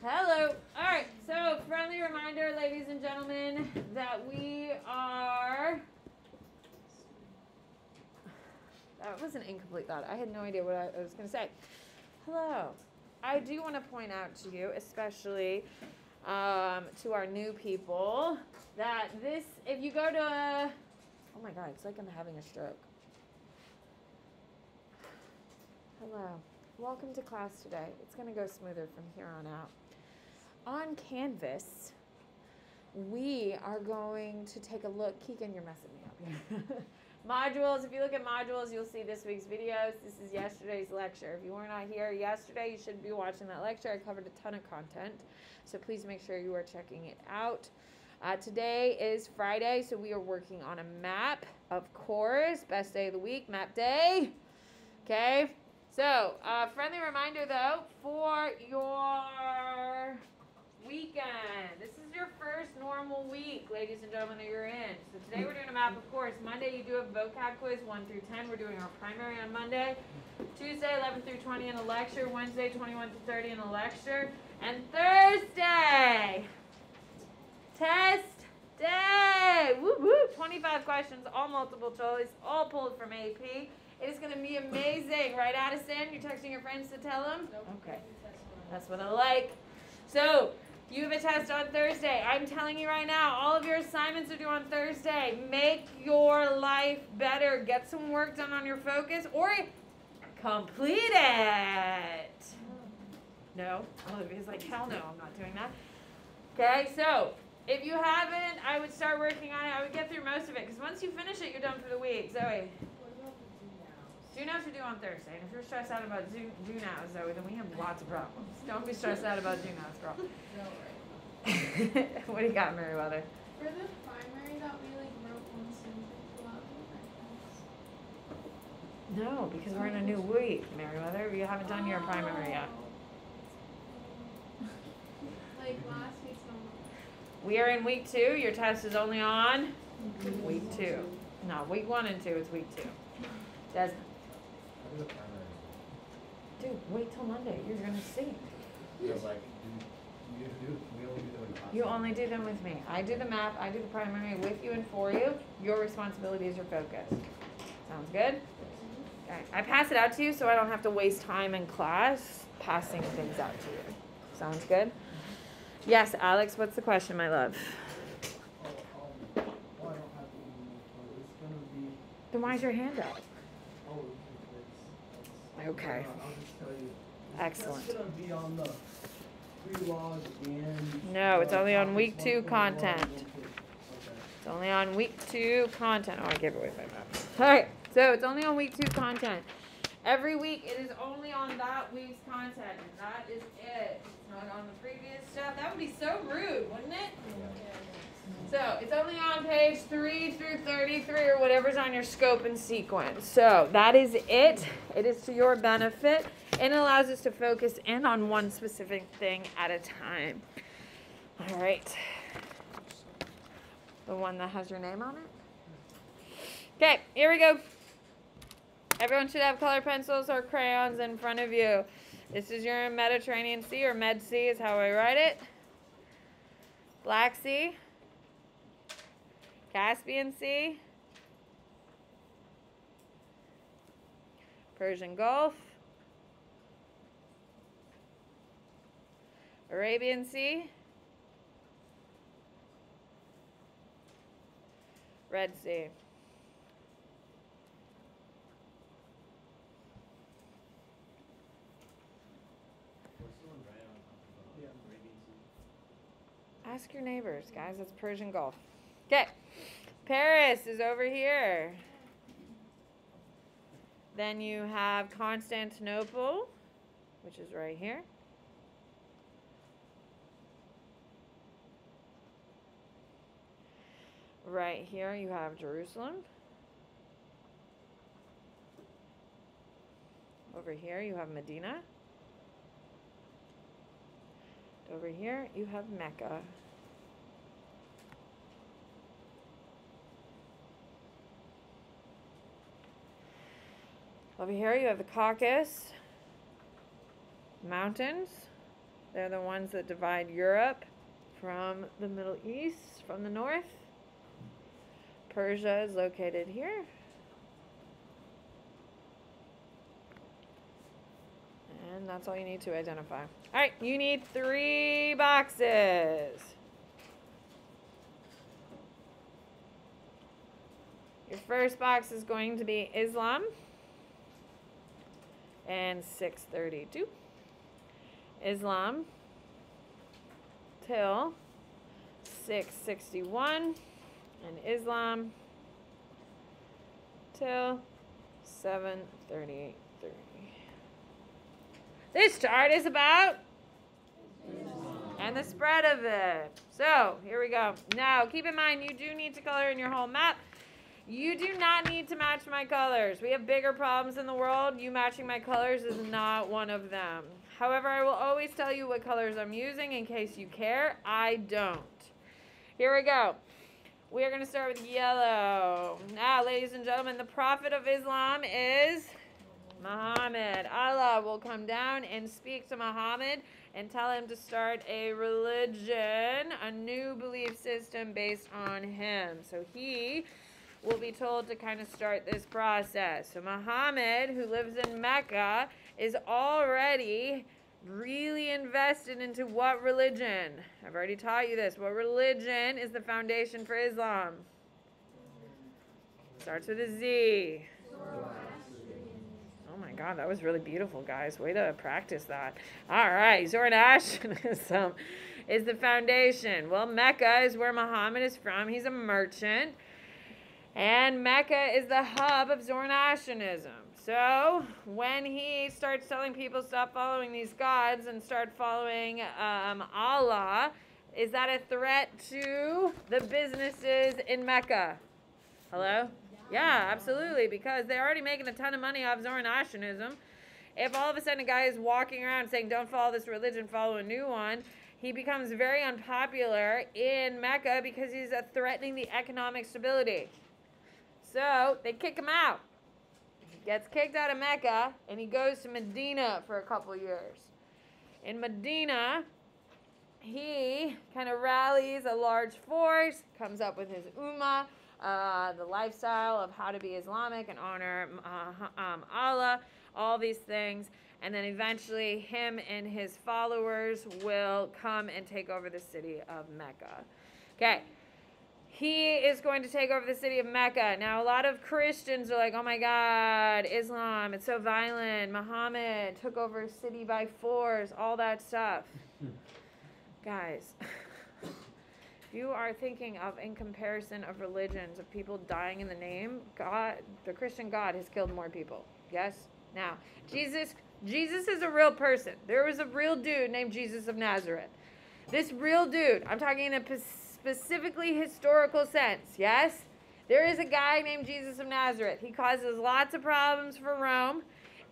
Hello. All right. So, friendly reminder, ladies and gentlemen, that we are. That was an incomplete thought. I had no idea what I was going to say. Hello. I do want to point out to you, especially to our new people, that this, if you go to, oh my God, it's like I'm having a stroke. Hello. Welcome to class today. It's going to go smoother from here on out. On Canvas, we are going to take a look. Keegan, you're messing me up here. Modules, if you look at modules, you'll see this week's videos. This is yesterday's lecture. If you were not here yesterday, you should be watching that lecture. I covered a ton of content, so please make sure you are checking it out. Today is Friday, so we are working on a map, of course. Best day of the week, map day. Okay, so friendly reminder, though, for your weekend. This is your first normal week, ladies and gentlemen, that you're in. So today we're doing a map, of course. Monday you do a vocab quiz 1 through 10. We're doing our primary on Monday. Tuesday 11 through 20 in a lecture. Wednesday 21 to 30 in a lecture. And Thursday, test day. Woo woo! 25 questions, all multiple choice, all pulled from AP. It is going to be amazing. Right, Addison? You're texting your friends to tell them? Nope. Okay. That's what I like. So, you have a test on Thursday. I'm telling you right now, all of your assignments are due on Thursday. Make your life better. Get some work done on your focus or complete it. No? Olivia's like, hell no, I'm not doing that. Okay, so if you haven't, I would start working on it. I would get through most of it because once you finish it, you're done for the week. Zoe. What about the Do-nows are due on Thursday. And if you're stressed out about do-nows, Zoe, then we have lots of problems. Don't be stressed out about do-nows, girl. No, right. What do you got, Meriwether? For the primary that we wrote one sentence about the No, because we're in a new week, Meriwether. You haven't done your primary yet. Like last week's one. We are in week 2. Your test is only on week 2. No, week 1 and 2 is week 2. Desmond. Dude, wait till Monday. You're going to see. We only do them in class. You only do them with me. I do the map. I do the primary with you and for you. Your responsibility is your focus. Sounds good? Okay. I pass it out to you so I don't have to waste time in class passing things out to you. Sounds good? Yes, Alex, what's the question, my love? I don't have the email, but it's gonna be. Then why's your hand up? Oh, Okay. I'll just tell you. Excellent. It's gonna be on the pre-log and. No, it's only on week 2 1.1. content. Okay. It's only on week 2 content. Oh, I gave away my map. All right, so it's only on week 2 content. Every week it is only on that week's content, and that is it. It's not on the previous stuff. That would be so rude, wouldn't it? So it's only on page 3 through 33 or whatever's on your scope and sequence. So that is it. It is to your benefit, and it allows us to focus in on one specific thing at a time. All right. The one that has your name on it? Okay, here we go. Everyone should have colored pencils or crayons in front of you. This is your Mediterranean Sea, or Med Sea is how I write it. Black Sea. Caspian Sea. Persian Gulf. Arabian Sea. Red Sea. Ask your neighbors, guys. That's Persian Gulf. Okay. Paris is over here. Then you have Constantinople, which is right here. Right here you have Jerusalem. Over here you have Medina. Over here you have Mecca. Over here you have the Caucasus Mountains. They're the ones that divide Europe from the Middle East, from the north. Persia is located here. And that's all you need to identify. All right, you need 3 boxes. Your first box is going to be Islam and 632. Islam till 661 and Islam till 733. This chart is about and the spread of it. So here we go. Now keep in mind you do need to color in your whole map. You do not need to match my colors. We have bigger problems in the world. You matching my colors is not one of them. However, I will always tell you what colors I'm using in case you care. I don't. Here we go. We are going to start with yellow. Now, ladies and gentlemen, the prophet of Islam is Muhammad. Allah will come down and speak to Muhammad and tell him to start a religion, a new belief system based on him. So he will be told to kind of start this process. So Muhammad, who lives in Mecca, is already really invested into what religion? I've already taught you this. What religion is the foundation for Islam? Starts with a Z. Oh my God, that was really beautiful, guys. Way to practice that. All right, Zoroastrianism is the foundation. Well, Mecca is where Muhammad is from. He's a merchant. And Mecca is the hub of Zoroastrianism. So when he starts telling people stop following these gods and start following Allah, is that a threat to the businesses in Mecca? Hello? Yeah, absolutely, because they're already making a ton of money off Zoroastrianism. If all of a sudden a guy is walking around saying don't follow this religion, follow a new one, he becomes very unpopular in Mecca because he's threatening the economic stability. So they kick him out. He gets kicked out of Mecca and he goes to Medina for a couple years. In Medina, he kind of rallies a large force, comes up with his ummah, the lifestyle of how to be Islamic and honor Allah, all these things. And then eventually him and his followers will come and take over the city of Mecca. Okay. He is going to take over the city of Mecca. Now, a lot of Christians are like, oh my God, Islam, it's so violent. Muhammad took over a city by force, all that stuff. Guys, if you are thinking of, in comparison of religions, of people dying in the name, God, the Christian God has killed more people. Yes? Now, Jesus is a real person. There was a real dude named Jesus of Nazareth. This real dude, I'm talking in a specifically historical sense, yes? There is a guy named Jesus of Nazareth. He causes lots of problems for Rome,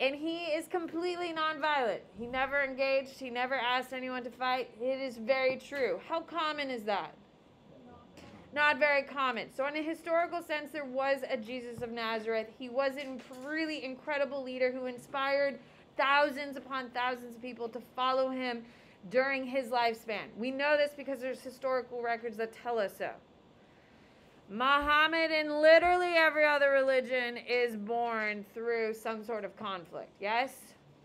and he is completely nonviolent. He never engaged. He never asked anyone to fight. It is very true. How common is that? Not very common. So in a historical sense, there was a Jesus of Nazareth. He was a really incredible leader who inspired thousands upon thousands of people to follow him during his lifespan. We know this because there's historical records that tell us so. Muhammad and literally every other religion is born through some sort of conflict, yes?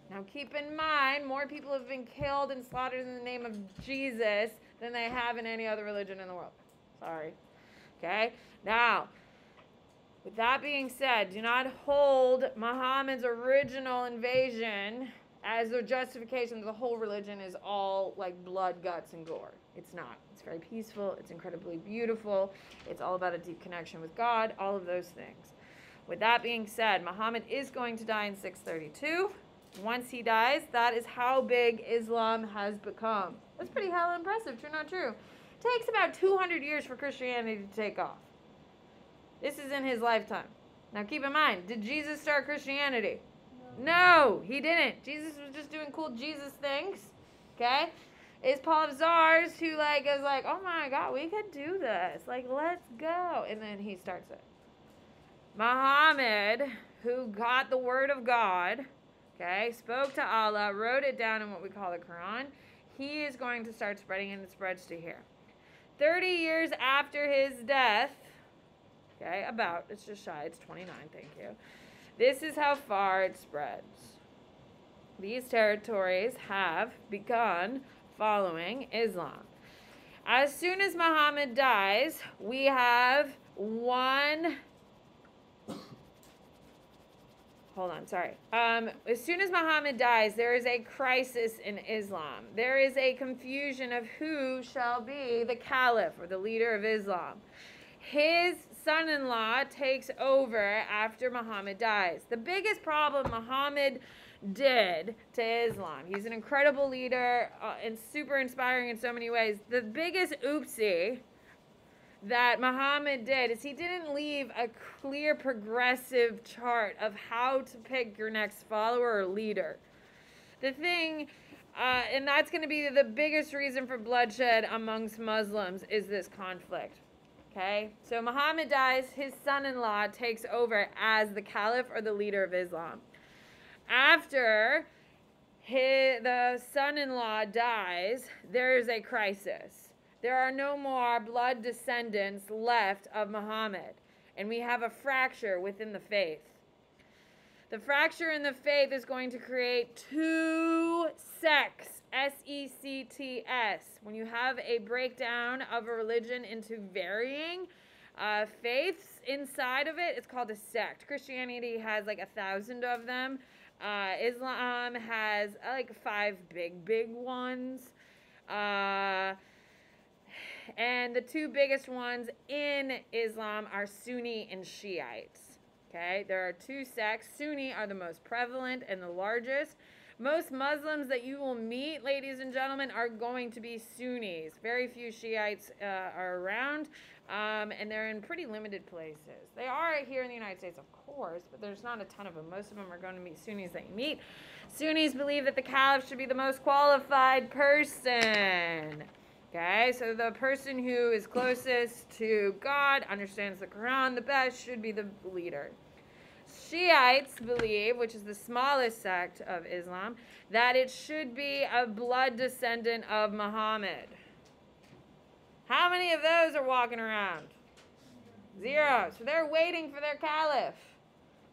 Now keep in mind, more people have been killed and slaughtered in the name of Jesus than they have in any other religion in the world. Sorry. Okay? Now, with that being said, do not hold Muhammad's original invasion as the justification that the whole religion is all like blood, guts, and gore. It's not. It's very peaceful. It's incredibly beautiful. It's all about a deep connection with God, all of those things. With that being said, Muhammad is going to die in 632. Once he dies, that is how big Islam has become. That's pretty hella impressive, true, not true? It takes about 200 years for Christianity to take off. This is in his lifetime. Now keep in mind, did Jesus start Christianity? No, he didn't. Jesus was just doing cool Jesus things. Okay? It's Paul of Czars who is like, oh my God, we could do this. Like, let's go. And then he starts it. Muhammad, who got the word of God, okay, spoke to Allah, wrote it down in what we call the Quran. he is going to start spreading, and it spreads to here. 30 years after his death, okay, about, it's just shy, it's 29, thank you. This is how far it spreads. These territories have begun following Islam. As soon as Muhammad dies, we have as soon as Muhammad dies, there is a crisis in Islam. There is a confusion of who shall be the caliph or the leader of Islam. His son-in-law takes over after Muhammad dies. The biggest problem Muhammad did to Islam, he's an incredible leader and super inspiring in so many ways. The biggest oopsie that Muhammad did is he didn't leave a clear progressive chart of how to pick your next follower or leader. The thing, and that's going to be the biggest reason for bloodshed amongst Muslims, is this conflict. Okay? So Muhammad dies, his son-in-law takes over as the caliph or the leader of Islam. After the son-in-law dies, there is a crisis. There are no more blood descendants left of Muhammad, and we have a fracture within the faith. The fracture in the faith is going to create two sects, S-E-C-T-S. When you have a breakdown of a religion into varying faiths inside of it, it's called a sect. Christianity has like 1,000 of them. Islam has like 5 big ones. And the 2 biggest ones in Islam are Sunni and Shiites. Okay, there are 2 sects. Sunni are the most prevalent and the largest. Most Muslims that you will meet, ladies and gentlemen, are going to be Sunnis. Very few Shiites are around, and they're in pretty limited places. They are here in the United States, of course, but there's not a ton of them. Most of them are going to be Sunnis that you meet. Sunnis believe that the caliph should be the most qualified person. Okay, so the person who is closest to God, understands the Quran the best, should be the leader. Shiites believe, which is the smallest sect of Islam, that it should be a blood descendant of Muhammad. How many of those are walking around? 0. So they're waiting for their caliph.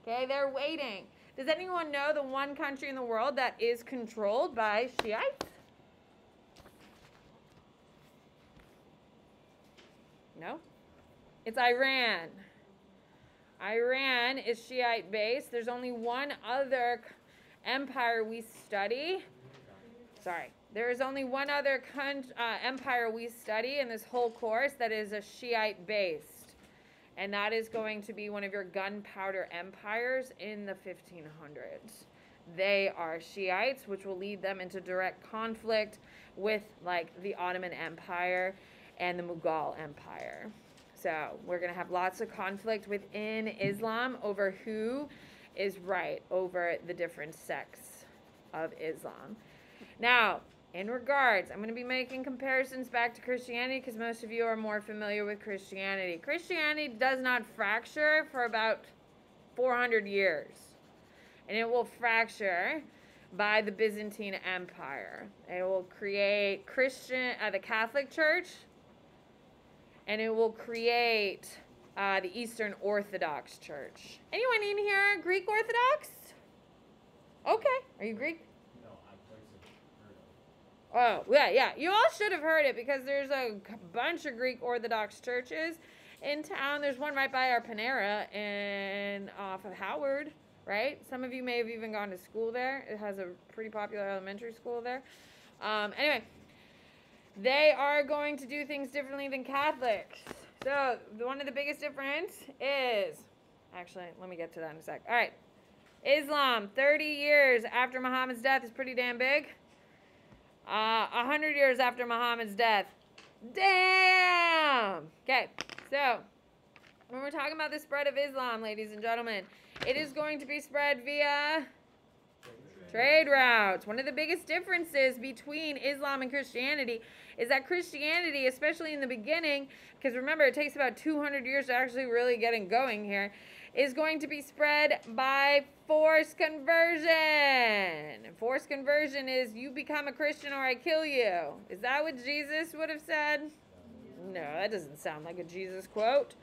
Okay, they're waiting. Does anyone know the one country in the world that is controlled by Shiites? No? It's Iran. Iran is Shiite based. There's only one other empire we study. There is only one other empire we study in this whole course that is a Shiite based. And that is going to be one of your gunpowder empires in the 1500s. They are Shiites, which will lead them into direct conflict with like the Ottoman Empire and the Mughal Empire. So we're going to have lots of conflict within Islam over who is right over the different sects of Islam. Now, in regards, I'm going to be making comparisons back to Christianity because most of you are more familiar with Christianity. Christianity does not fracture for about 400 years. And it will fracture by the Byzantine Empire. It will create the Catholic Church, and it will create the Eastern Orthodox Church. Anyone in here Greek Orthodox? Okay. Are you Greek? No, I've heard of it. Oh, yeah. You all should have heard it because there's a bunch of Greek Orthodox churches in town. There's one right by our Panera off of Howard, right? Some of you may have even gone to school there. It has a pretty popular elementary school there. Anyway, they are going to do things differently than Catholics. So one of the biggest difference is, actually, let me get to that in a sec. All right, Islam, 30 years after Muhammad's death is pretty damn big. 100 years after Muhammad's death, damn. Okay, so when we're talking about the spread of Islam, ladies and gentlemen, it is going to be spread via trade routes. One of the biggest differences between Islam and Christianity is that Christianity, especially in the beginning, because remember, it takes about 200 years to actually really get going here, is going to be spread by forced conversion. Forced conversion is you become a Christian or I kill you. Is that what Jesus would have said? No, that doesn't sound like a Jesus quote.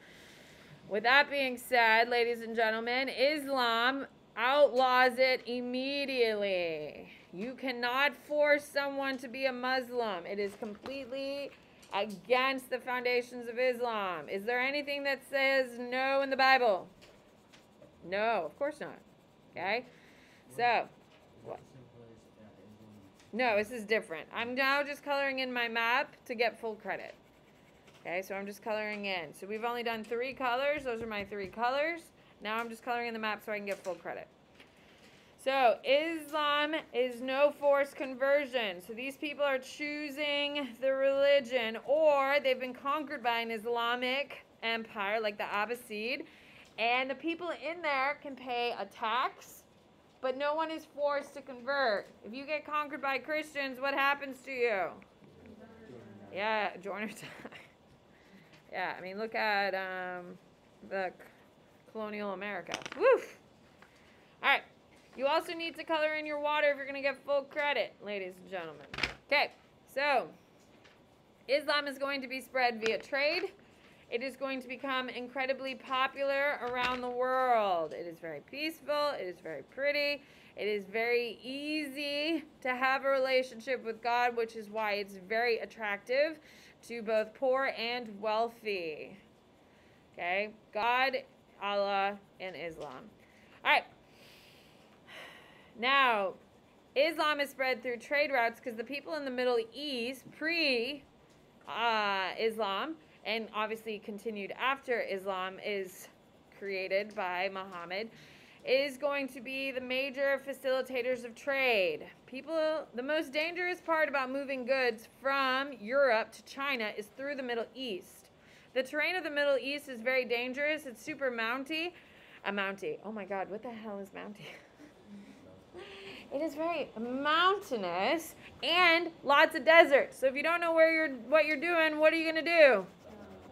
With that being said, ladies and gentlemen, Islam outlaws it immediately. You cannot force someone to be a Muslim. It is completely against the foundations of Islam. Is there anything that says no in the Bible? No, of course not. Okay? So, what? No, this is different. I'm now just coloring in my map to get full credit. Okay, so I'm just coloring in. So we've only done 3 colors. Those are my 3 colors. Now I'm just coloring in the map so I can get full credit. So Islam is no forced conversion. So these people are choosing the religion, or they've been conquered by an Islamic empire like the Abbasid, and the people in there can pay a tax, but no one is forced to convert. If you get conquered by Christians, what happens to you? Yeah, join or die. Yeah, I mean, look at the colonial America. Woof! All right. You also need to color in your water if you're going to get full credit, ladies and gentlemen. Okay, so Islam is going to be spread via trade. It is going to become incredibly popular around the world. It is very peaceful. It is very pretty. It is very easy to have a relationship with God, which is why it's very attractive to both poor and wealthy. Okay? God, Allah, and Islam. All right. Now, Islam is spread through trade routes because the people in the Middle East, pre-Islam, and obviously continued after Islam is created by Muhammad, is going to be the major facilitators of trade. The most dangerous part about moving goods from Europe to China is through the Middle East. The terrain of the Middle East is very dangerous. It's super mounty. Oh my God, what the hell is mounty? It is very mountainous and lots of desert. So if you don't know what you're doing, what are you going to do?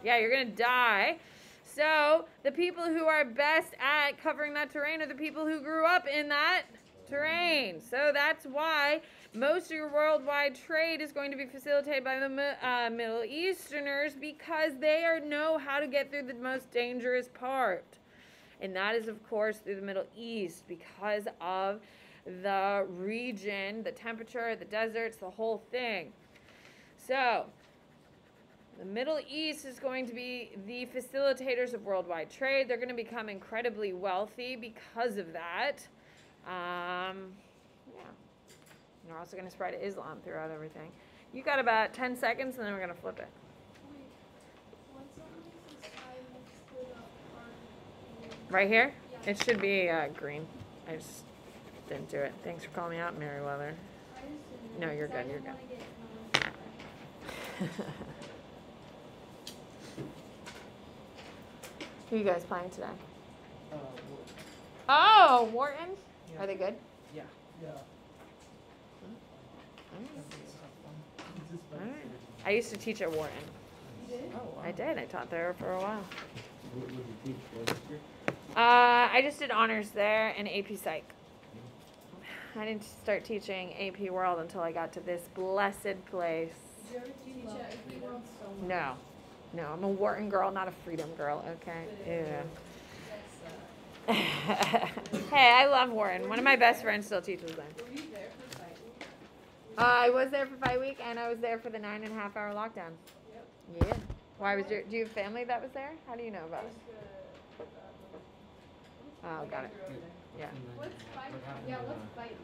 Yeah, you're going to die. So the people who are best at covering that terrain are the people who grew up in that terrain. So that's why most of your worldwide trade is going to be facilitated by the Middle Easterners, because they know how to get through the most dangerous part. And that is, of course, through the Middle East, because of the region, the temperature, the deserts, the whole thing. So the Middle East is going to be the facilitators of worldwide trade. They're going to become incredibly wealthy because of that. Yeah. And they're also going to spread Islam throughout everything. You got about 10 seconds, and then we're going to flip it. Right here? Yeah. It should be green. I just didn't do it. Thanks for calling me out, Meriwether. No, you're good. You're good. Who are you guys playing today? Oh, Wharton? Yeah. Are they good? Yeah. Alright. I used to teach at Wharton. You did? Oh, wow. I did. I taught there for a while. What would you teach last year? I just did honors there and AP Psych. I didn't start teaching AP World until I got to this blessed place. Did you ever teach at AP World? No, I'm a Wharton girl, not a Freedom girl. Okay. Yeah. Hey, I love Wharton. One of my best friends still teaches there. Were you there for Fight Week? I was there for Fight Week, and I was there for the 9.5-hour lockdown. Yep. Yeah. Why was do you have family that was there? How do you know about it? Oh, got it. Yeah. What's Fight Week? Yeah, what's Fight Week?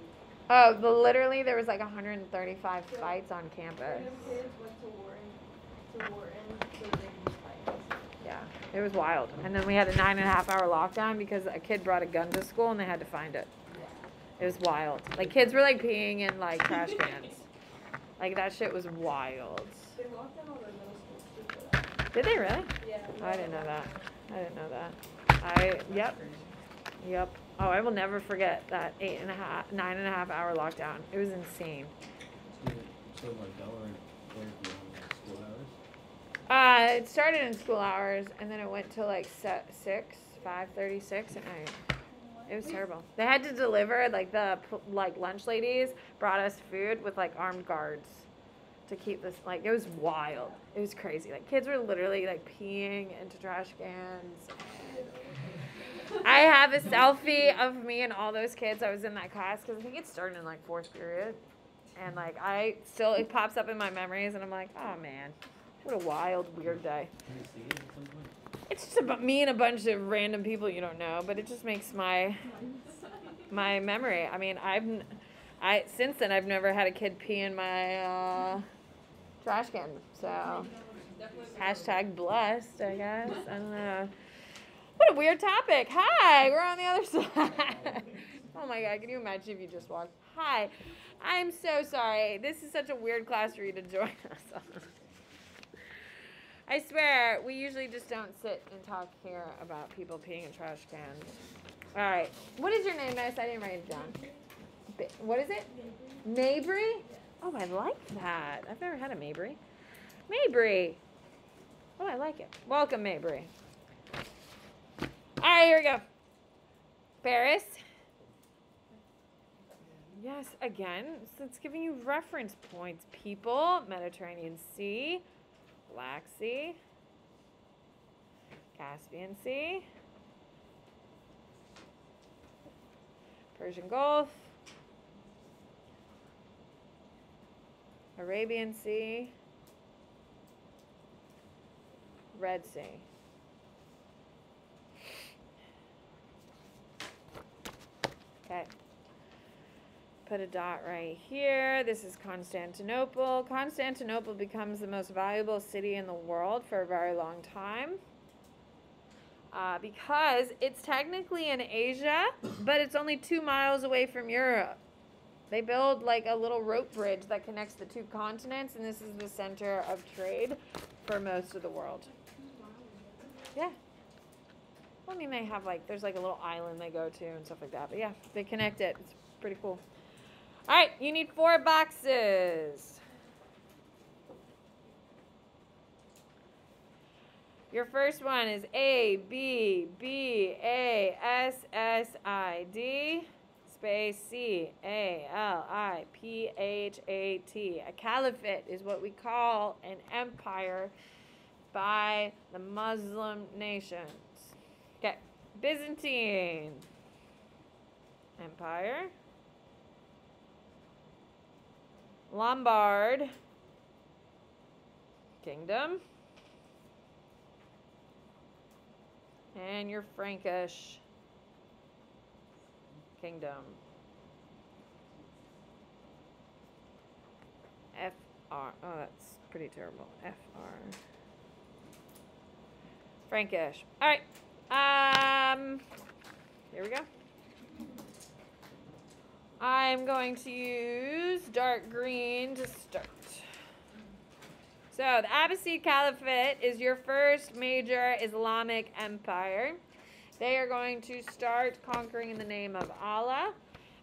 Oh, literally, there was like 135 fights on campus. Random kids went to Wharton so they can fight. Yeah, it was wild. And then we had a 9.5-hour lockdown because a kid brought a gun to school and they had to find it. It was wild. Like, kids were like peeing in like trash cans. Like, that shit was wild. They locked down all their middle schools too for that. Did they really? Yeah. I didn't know that. Yep. Oh, I will never forget that 9.5-hour lockdown. It was insane. So like dollar beyond school hours? It started in school hours and then it went to like 6 5:36 at night. It was terrible. They had to deliver, like, the lunch ladies brought us food with, like, armed guards to keep this, like, it was wild. It was crazy. Like, kids were literally, like, peeing into trash cans. I have a selfie of me and all those kids. I was in that class because I think it started in, like, 4th period. And, like, it pops up in my memories, and I'm like, oh, man, what a wild, weird day. Can you see it at some point? It's just about me and a bunch of random people you don't know, but it just makes my memory. I mean, since then I've never had a kid pee in my trash can. So hashtag blessed, I guess. I don't know. What a weird topic. Hi, we're on the other side. Oh my God, can you imagine if you just walked? Hi, I'm so sorry. This is such a weird class for you to join us on. I swear, we usually just don't sit and talk here about people peeing in trash cans. All right. What is your name, miss? I didn't write it down. What is it? Mabry? Oh, I like that. I've never had a Mabry. Mabry. Oh, I like it. Welcome, Mabry. All right, here we go. Paris. Yes, again, so it's giving you reference points. People, Mediterranean Sea, Black Sea, Caspian Sea, Persian Gulf, Arabian Sea, Red Sea. Okay. Put a dot right here. This is Constantinople. Constantinople becomes the most valuable city in the world for a very long time because it's technically in Asia, but it's only 2 miles away from Europe. They build like a little rope bridge that connects the 2 continents, and this is the center of trade for most of the world. Yeah. Well, I mean, they have like, there's like a little island they go to and stuff like that. But yeah, they connect it. It's pretty cool. All right, you need 4 boxes. Your first one is A, B, B, A, S, S, I, D, space C, A, L, I, P, H, A, T. A caliphate is what we call an empire by the Muslim nations. Okay, Byzantine Empire. Lombard Kingdom, and your Frankish Kingdom. FR. Oh, that's pretty terrible. FR. Frankish. All right. Here we go. I'm going to use dark green to start. So the Abbasid Caliphate is your first major Islamic empire. They are going to start conquering in the name of Allah.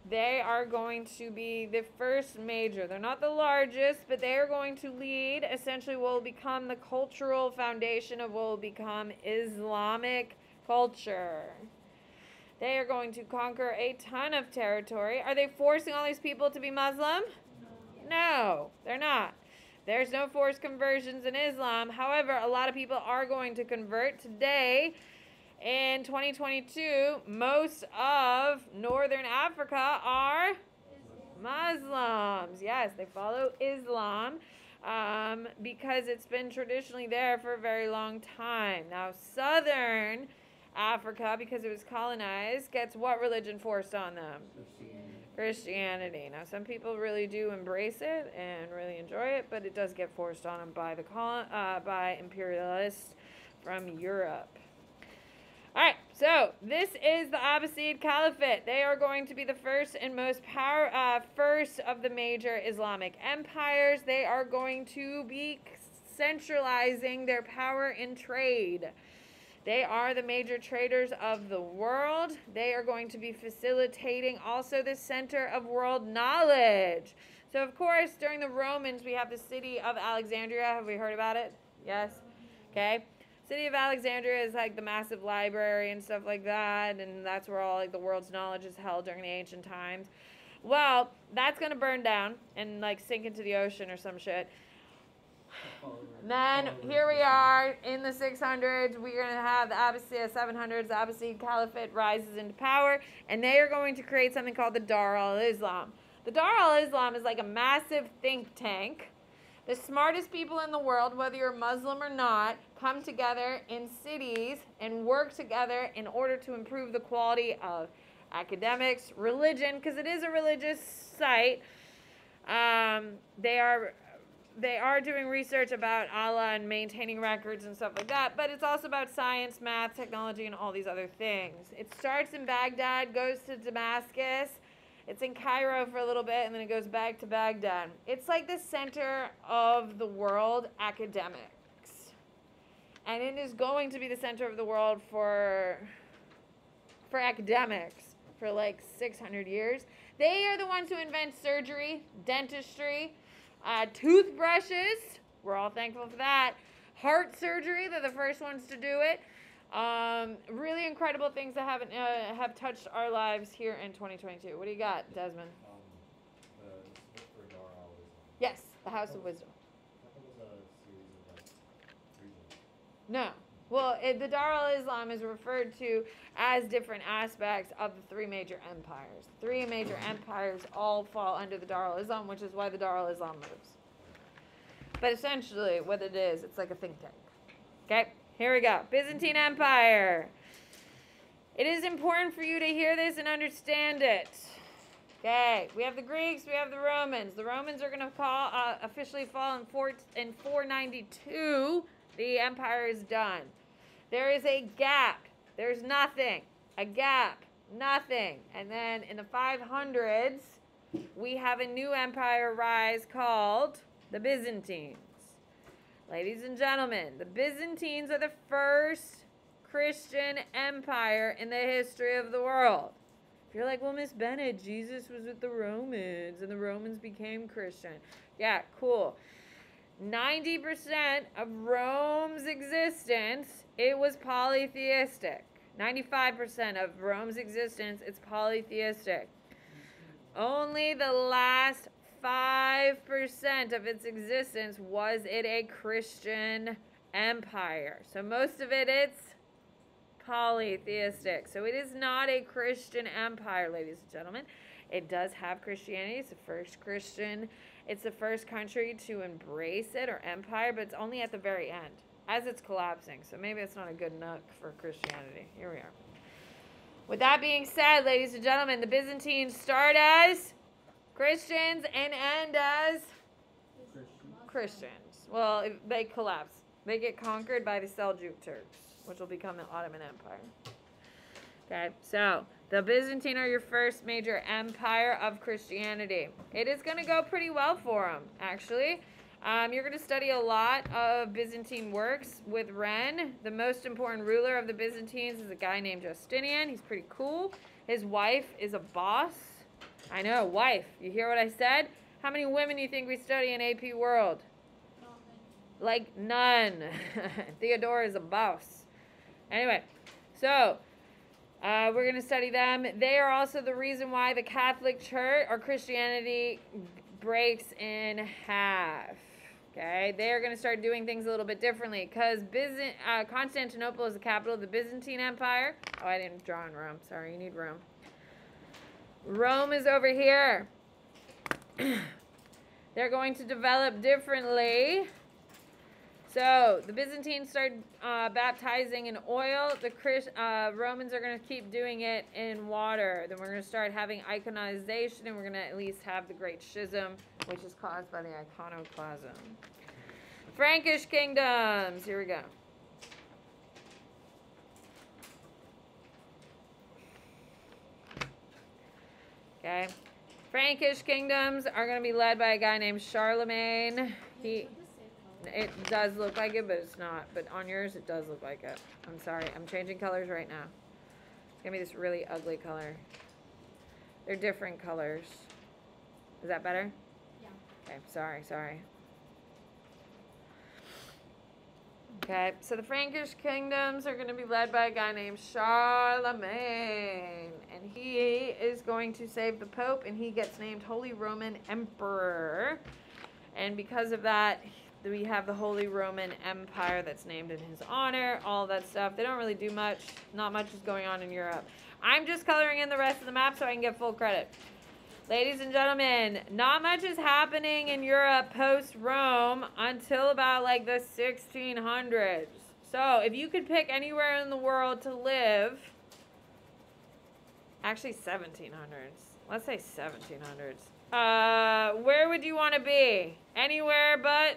They are going to be the first major. They're not the largest, but they are going to lead essentially what will become the cultural foundation of what will become Islamic culture. They are going to conquer a ton of territory. Are they forcing all these people to be Muslim? No, they're not. There's no forced conversions in Islam. However, a lot of people are going to convert. Today, in 2022, most of Northern Africa are Muslims. Yes, they follow Islam because it's been traditionally there for a very long time. Now, Southern Africa, because it was colonized, gets what religion forced on them? Christianity. Now, some people really do embrace it and really enjoy it, but it does get forced on them by by imperialists from Europe. All right, so this is the Abbasid Caliphate. They are going to be the first and most first of the major Islamic empires. They are going to be centralizing their power in trade. They are the major traders of the world. They are going to be facilitating also the center of world knowledge. So, of course, during the Romans, we have the city of Alexandria. Have we heard about it? Yes? Okay. City of Alexandria is like the massive library and stuff like that, and that's where all like the world's knowledge is held during the ancient times. Well, that's gonna burn down and like sink into the ocean or some shit. And then here we are in the 600s. We're going to have the Abbasid 700s. The Abbasid Caliphate rises into power, and they are going to create something called the Dar al-Islam. The Dar al-Islam is like a massive think tank. The smartest people in the world, whether you're Muslim or not, come together in cities and work together in order to improve the quality of academics, religion, because it is a religious site. They are doing research about Allah and maintaining records and stuff like that, but it's also about science, math, technology, and all these other things. It starts in Baghdad, goes to Damascus. It's in Cairo for a little bit, and then it goes back to Baghdad. It's like the center of the world academics. And it is going to be the center of the world for academics for like 600 years. They are the ones who invent surgery, dentistry, toothbrushes, we're all thankful for that. Heart surgery, they're the first ones to do it. Really incredible things that have touched our lives here in 2022. What do you got, Desmond? The book for Dar al-Islam. Yes, the House of Wisdom. I thought it was a series of like regions. No. Well, the Dar al-Islam is referred to as different aspects of the three major empires. Three major empires all fall under the Dar al-Islam, which is why the Dar al-Islam moves. But essentially, what it is, it's like a think tank. Okay, here we go. Byzantine Empire. It is important for you to hear this and understand it. Okay, we have the Greeks, we have the Romans. The Romans are going to officially fall in 492. The empire is done. There is a gap. There's nothing. A gap. Nothing. And then in the 500s, we have a new empire rise called the Byzantines. Ladies and gentlemen, the Byzantines are the first Christian empire in the history of the world. If you're like, well, Miss Bennett, Jesus was with the Romans and the Romans became Christian. Yeah, cool. 90% of Rome's existence, it was polytheistic. 95% of Rome's existence, it's polytheistic. Only the last 5% of its existence was it a Christian empire. So most of it, it's polytheistic. So it is not a Christian empire, ladies and gentlemen. It does have Christianity. It's the first Christian. It's the first country to embrace it, or empire, but it's only at the very end, as it's collapsing. So maybe it's not a good nook for Christianity. Here we are. With that being said, ladies and gentlemen, the Byzantines start as Christians and end as Christians. Well, they collapse. They get conquered by the Seljuk Turks, which will become the Ottoman Empire. Okay, so the Byzantine are your first major empire of Christianity. It is going to go pretty well for them, actually. You're going to study a lot of Byzantine works with Ren. The most important ruler of the Byzantines is a guy named Justinian. He's pretty cool. His wife is a boss. I know, wife. You hear what I said? How many women do you think we study in AP World? Like none. Theodora is a boss. Anyway, so we're going to study them. They are also the reason why the Catholic Church or Christianity breaks in half. Okay, they are going to start doing things a little bit differently because Constantinople is the capital of the Byzantine Empire. Oh, I didn't draw in Rome. Sorry, you need Rome. Rome is over here. They're going to develop differently. So the Byzantines start baptizing in oil. The Romans are going to keep doing it in water. Then we're going to start having iconization, and we're going to at least have the Great Schism, which is caused by the iconoclasm. Frankish kingdoms. Here we go. Okay. Frankish kingdoms are going to be led by a guy named Charlemagne. It does look like it, but it's not. But on yours, it does look like it. I'm sorry. I'm changing colors right now. It's going to be this really ugly color. They're different colors. Is that better? Yeah. Okay. Sorry. Okay, so the Frankish kingdoms are going to be led by a guy named Charlemagne. And he is going to save the Pope, and he gets named Holy Roman Emperor. And because of that, we have the Holy Roman Empire that's named in his honor, all that stuff. They don't really do much. Not much is going on in Europe. I'm just coloring in the rest of the map so I can get full credit. Ladies and gentlemen, not much is happening in Europe post-Rome until about like the 1600s. So if you could pick anywhere in the world to live, actually 1700s. Let's say 1700s. Where would you want to be? Anywhere but,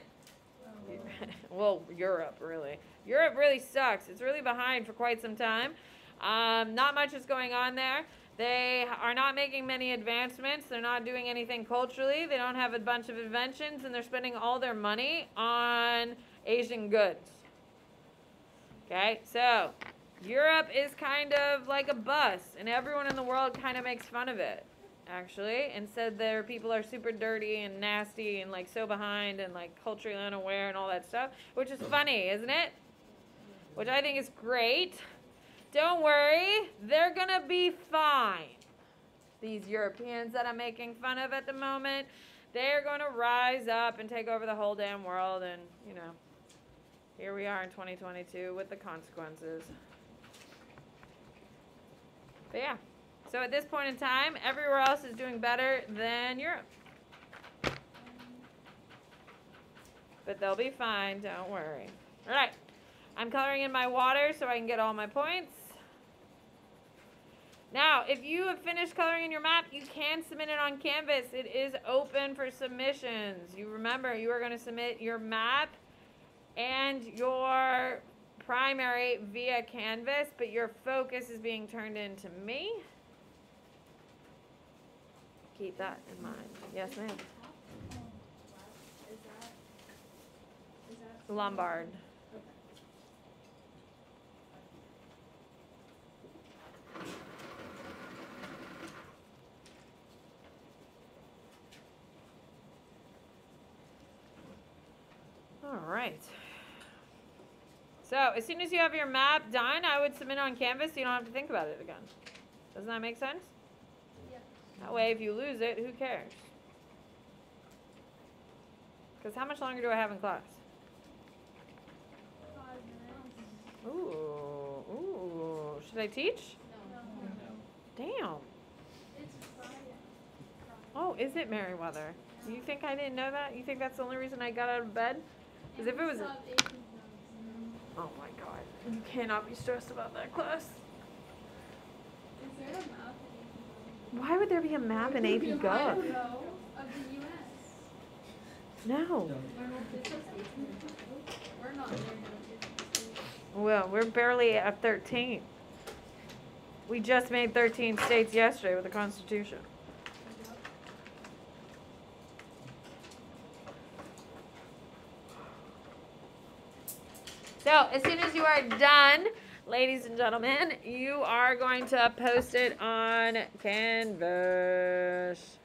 well, Europe, really. Europe really sucks. It's really behind for quite some time. Not much is going on there. They are not making many advancements. They're not doing anything culturally. They don't have a bunch of inventions, and they're spending all their money on Asian goods. Okay, so Europe is kind of like a bus, and everyone in the world kind of makes fun of it, actually, and said their people are super dirty and nasty and like so behind and like culturally unaware and all that stuff, which is funny, isn't it? Which I think is great. Don't worry, they're gonna be fine. These Europeans that I'm making fun of at the moment, they're gonna rise up and take over the whole damn world, and you know, here we are in 2022 with the consequences. But yeah, so at this point in time, everywhere else is doing better than Europe. But they'll be fine, don't worry. All right, I'm coloring in my water so I can get all my points. Now, if you have finished coloring in your map, you can submit it on Canvas. It is open for submissions. You remember, you are going to submit your map and your primary via Canvas, but your focus is being turned into me. Keep that in mind. Yes, ma'am. Lombard. All right. So as soon as you have your map done, I would submit on Canvas so you don't have to think about it again. Doesn't that make sense? Yeah. That way, if you lose it, who cares? Because how much longer do I have in class? 5 minutes. Ooh, ooh. Should I teach? No. Damn. It's Friday. Oh, is it Merriweather? You think I didn't know that? You think that's the only reason I got out of bed? Because if it was... Oh my god. You cannot be stressed about that class. Is there a map? Why would there be a map in AP I Gov? don't know. Of the U.S. No. We're not there. Well, we're barely at 13. We just made 13 states yesterday with the Constitution. So, as soon as you are done, ladies and gentlemen, you are going to post it on Canvas.